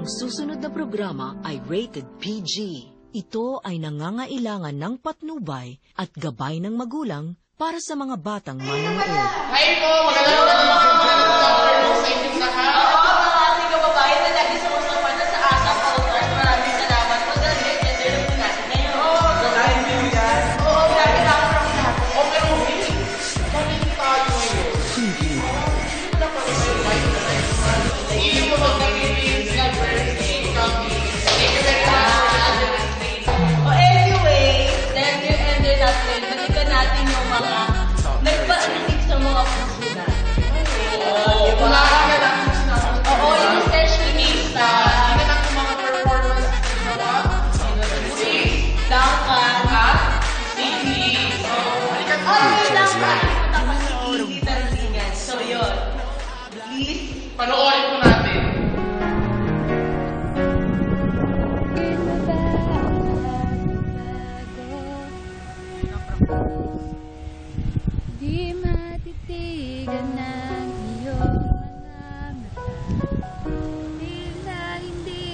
susunod na programa ay rated PG. Ito ay nangangailangan ng patnubay at gabay ng magulang para sa mga batang manonood. Hi po! Magandang mga sa inyong lahat. Oo, mga ating kababayan na lagi sumusupan na sa Asap Outdoors. Maraming salamat po dahil gender po natin ngayon. Oo, gagahin mo yan. Oo, grabe na ako ng lahat. O pero hindi. Pamili tayo ngayon. Hindi. Wala pa rin kayo live na live. Hindi mo mag-nag-release na birthday kami. Thank you very much for the understanding. O anyway, dahil yung ender natin, balikan natin yung mga nagpa-anig sa mga puso na. Oo, wala ka lang. Oo, yung sessionista. Hindi na lang mga performance ginawa. Duncan. Sige. Halika Oh, wait lang pa. Tapos easy talaga. So, yun. Please. Panoorin po natin. Di matitigan ng iyong mga mata. Tila hindi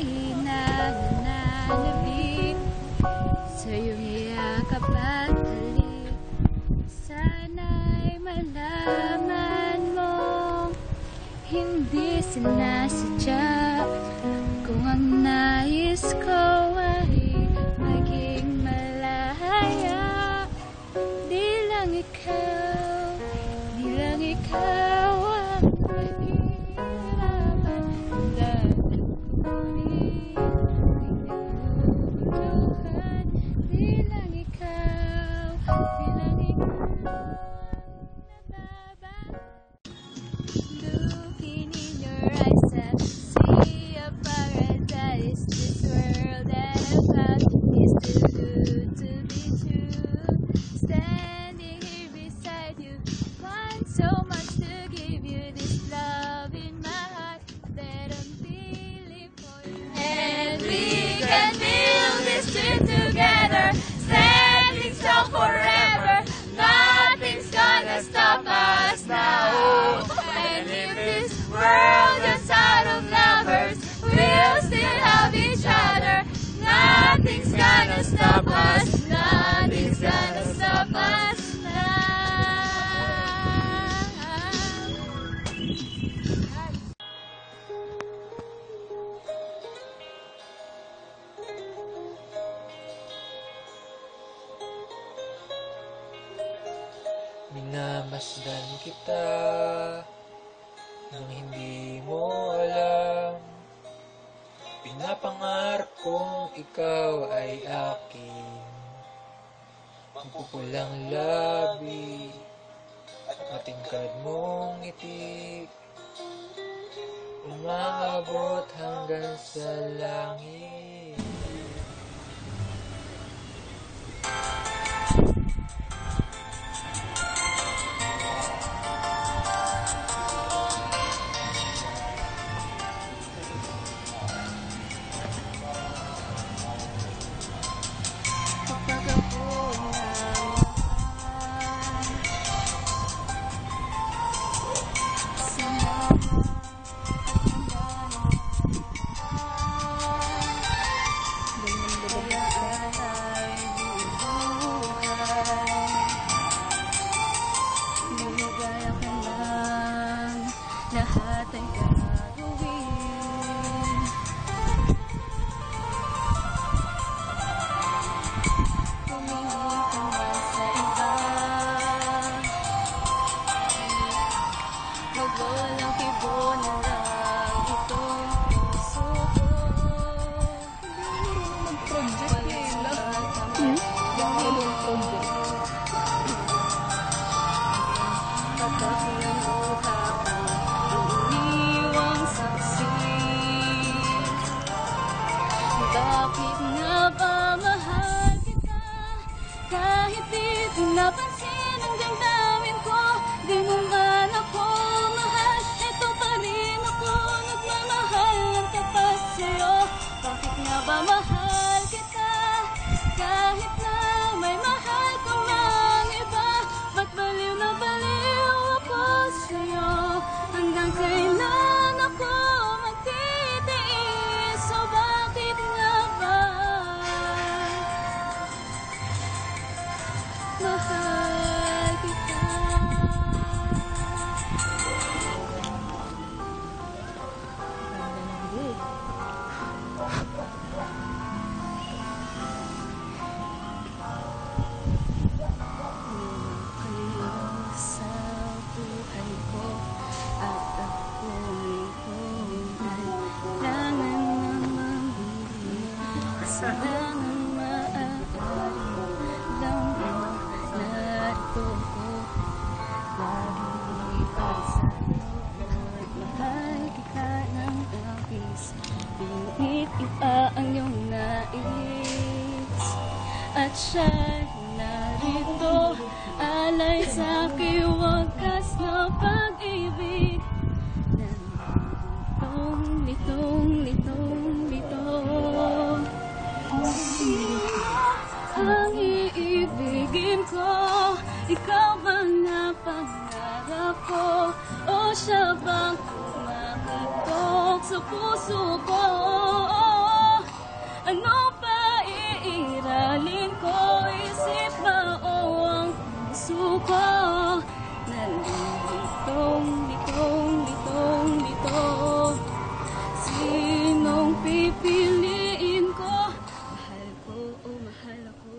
nananabik sa iyong yakap at halik. Sana'y malaman mong hindi sinasadya. Kung ang nais ko ay maging malaya, di lang ikaw ang mahirapan. Dahil ay naguluhan, di lang ikaw ang nababa. Looking in your eyes, I see a paradise. This world that I found is too good to be true. Standing here beside you, want so much to give you this love in my heart that I'm feeling for you. And we can build this dream together, standing strong forever. Nothing's gonna stop us now. And if this world is out of lovers, we'll still have each other. Nothing's gonna stop us. Nothing's gonna stop us now. Minamasdan kita nang hindi mo alam. Pinapangarap kong ikaw ay akin. Mapupulang labi at matingkad mong ngiti, umaabot hanggang sa langit. Kapag ako lahat ay gagawin. Tumingin ka man sa iba, magwalang kibo na lang itong puso ko. Mag-project nila. Bakit nga ba mahal kita? Kahit di ko napansin ang damdamin ko, di mo man ako mahal, eto pa rin ako lang ang maaari lang narito ko lagi para sa'yo mahal kita ng labis pilit iba ang iyong nais at siya'y narito alay sa aking wagas na pag-ibig litong ang iibigin ko ikaw bang napangarap ko o siya bang kumakitok sa puso ko ano pa iiralin ko isip ba o ang puso ko litong sinong pipiliin ko mahal ko o mahal ako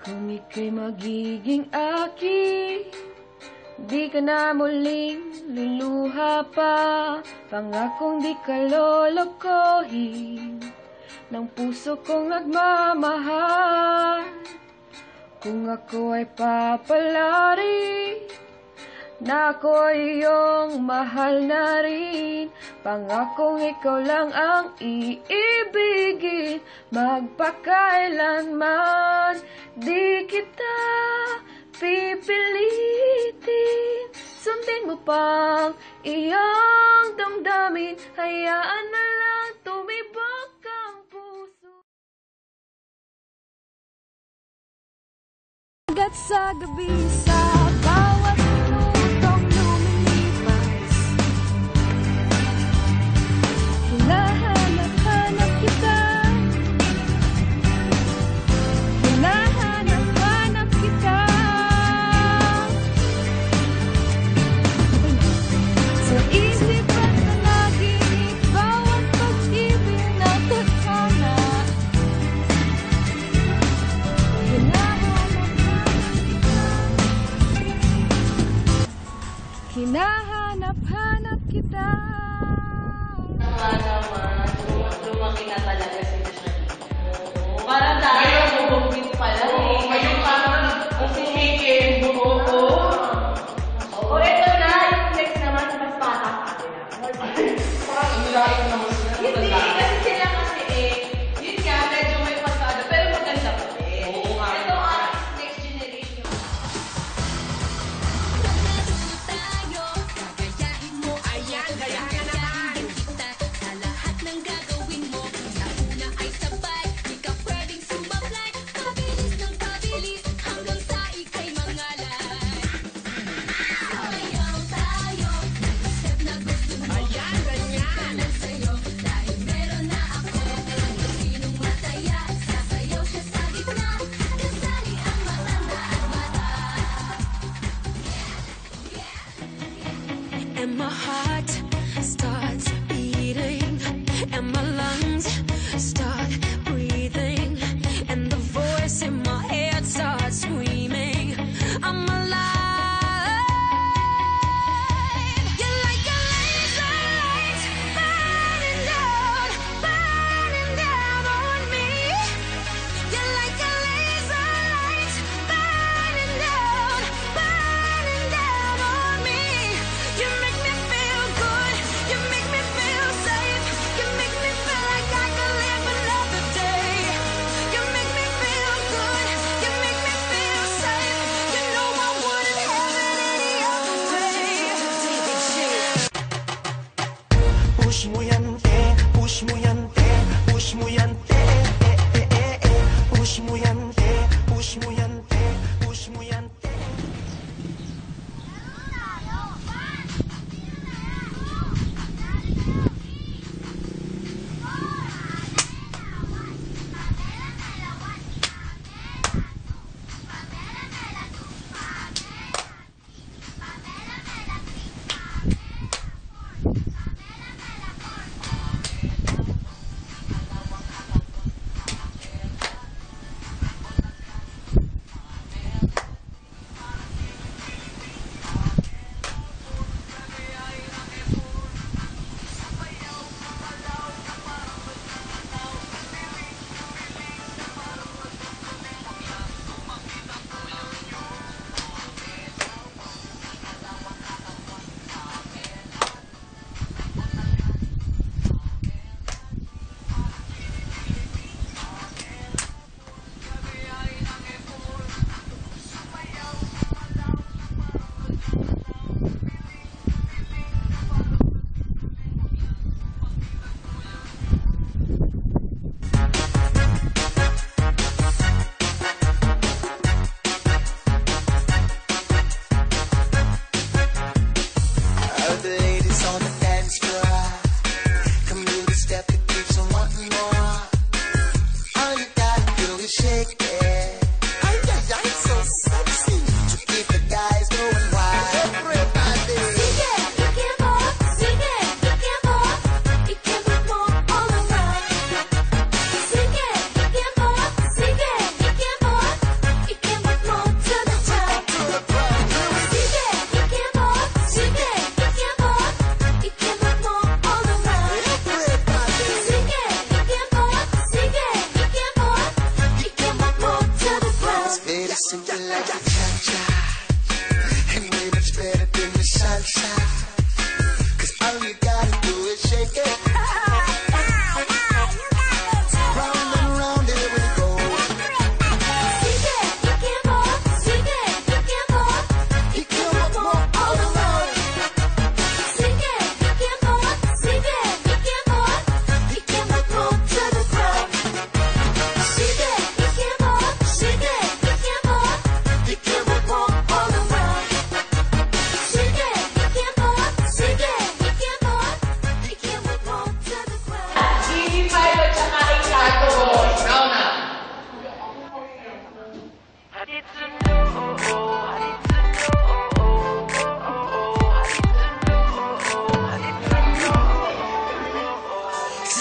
kung ika'y magiging akin di ka na muling luluha pa pangakong di ka lolokohin ng puso kong nagmamahal kung ako ay papalari na ako iyong mahal na rin pangakong ikaw lang ang iibigin magpakailanman di kita pipilitin sundin mo pang iyong damdamin hayaan na lang tumibok ang puso hanggat sa gabi sa bawat minutong lumilipas hinahanap-hanap kita hinahanap-hanap kita sa isip at panaginip bawat pag-ibig na tadhana hinahanap-hanap kita Nga naman, lumaki na talaga sila siya. Parang dahil bubugin pala eh. Ngayon ka naman ang pumikin, buo. O eto na, yung next naman, mas bata pa sila. Parang inilain naman sila. Hindi, kasi sila kasi yun nga, medyo may pasada, pero maganda pa rin. Oo nga. Ito ang next generation. And my heart starts beating, and my lungs start breathing, and the voice in my head starts screaming, I'm alive. You're like a laser light burning down on me. You're like a laser light burning down on me. You make me feel good. You make me feel safe. You make me feel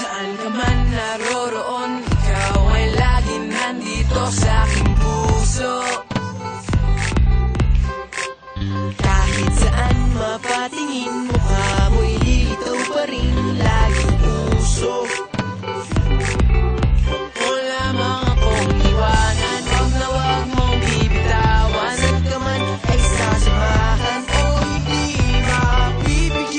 saan ka man naroroon, ikaw ay laging nandito sa aking puso. Kahit saan mapatingin, mukha mo'y lilitaw pa rin, laging usok. Wala mga akong iwanan, wag na wag mong bibitawan. At ka man ay sasamahan o hindi mapipigilan.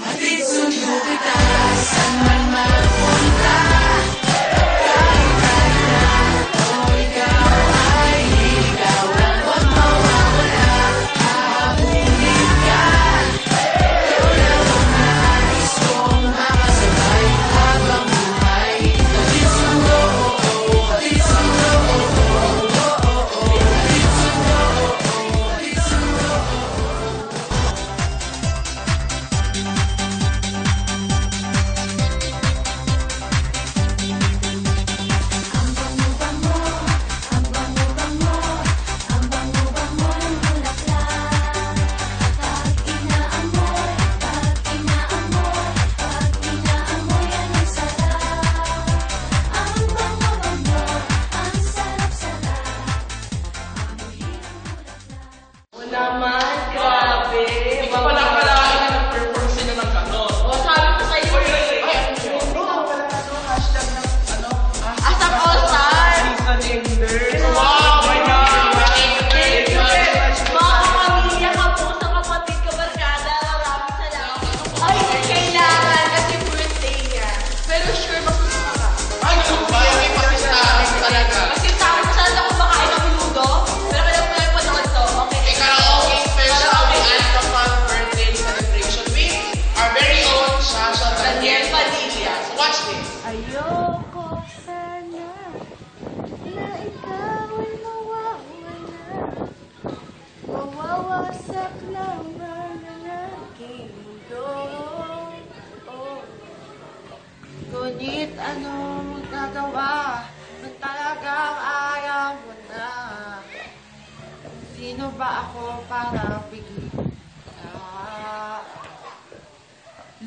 Hatid sundo kita, saan man mapunta. Kahit tayo na o ikaw ay ikaw lang, wag mawawala. Hahabulin ka, ikaw lang ang nais kong makasabay habang buhay. Hatid sundo, hatid sundo, hatid sundo, hatid sundo. O naman, grabe. Hindi ko pala akalain na nag-perform sila ng gano'n. O, sabi ko sa'yo, Asap All-Star. Wow, my God! Mga pamilya ka po sa kapatid ka, barkada. Maraming salamat. Ay, kailangan kasi birthday niya. Pero sure, masusunod ka. Ay, super! May pakistamin talaga. Kasi sabi ko sana ako makain ng minuto. Pero kaya ko lang panood to. Okay. May karaoke special with Alpha Fun birthday celebration with our very own Shasha Daniel Daniel. Padilla. So watch this. Ayoko sana na ikaw ay mawawala. Mawawasak naman ang aking mundo. Oh. Ngunit anong gagawa kung talagang ayaw mo na? Sino ba ako para pigilin ka?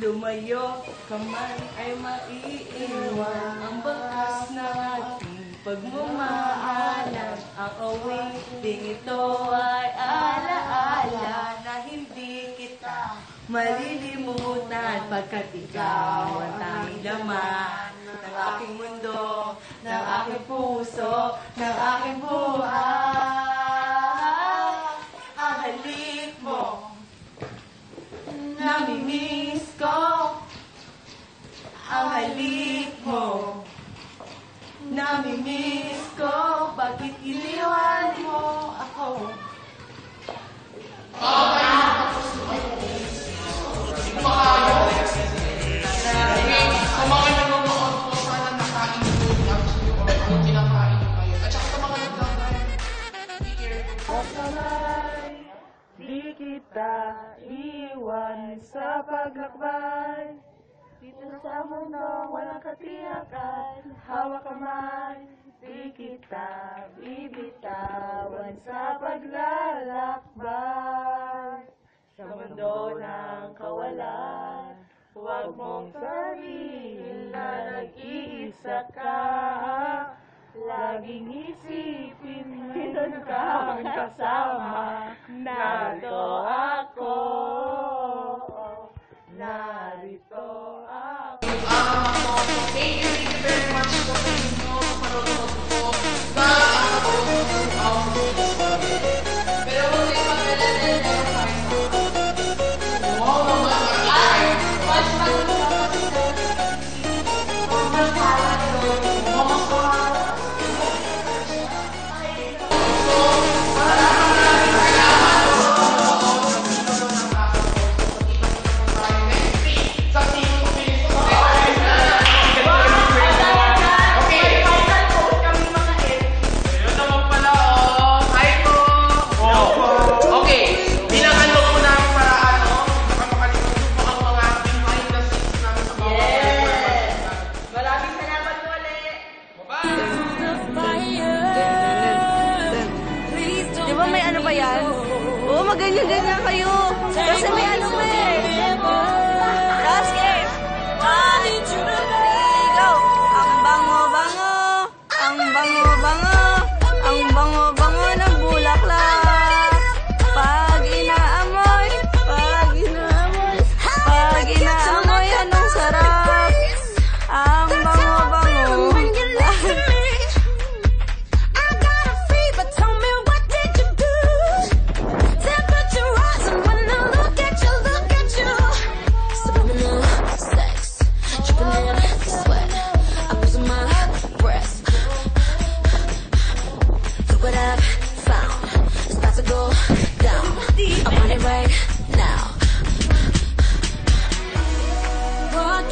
Lumayo ka man ay maiiwan ang bakas ng ating pagmamaalam. Ang awiting ito ay alaala na hindi kita malilimutan, pagkat ikaw ang tanging laman ng aking mundo, ng aking puso, ng aking buhay. Ang halik mo namimiss ko, ang halik mo namimiss ko, bakit iniwan mo ako? Sa mga nanonood po, sana nakain nyo yung ano kinakain nyo kayo. At saka sa mga nagkakain, be careful. Di kita iwan sa paglakbay. Dito sa mundo walang katiyakan, hawak kamay. Di kita bibitawan sa paglalakbay. Sa mundo ng kawalan, huwag mong sabihin na nag-iisa ka. Laging isipin meron kang kasama. Narito ako, narito ako. Thank you very much po sa inyo sa panonood po na nakapanood throughout this video. Pero huwag kayo mag-alala na yung Wow naman, ay! Mas mag-alala Sa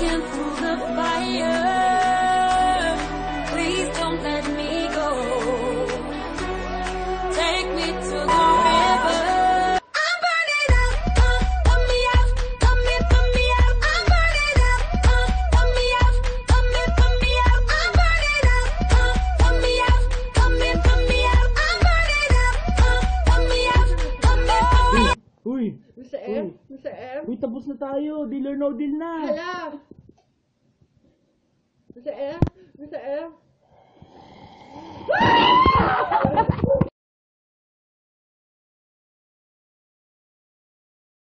burning through the fire. Please don't let me go. Take me to the river. I'm burning up, pump me up, pump me up. I'm burning up, pump me up, pump me up. I'm burning up, pump me up, pump me up. I'm burning up, pump me up, pump me up. Uy! Mr. M? Mr. M? Uy, tapos na tayo. Deal or no deal na. Hala! Mr. M? Mr. M?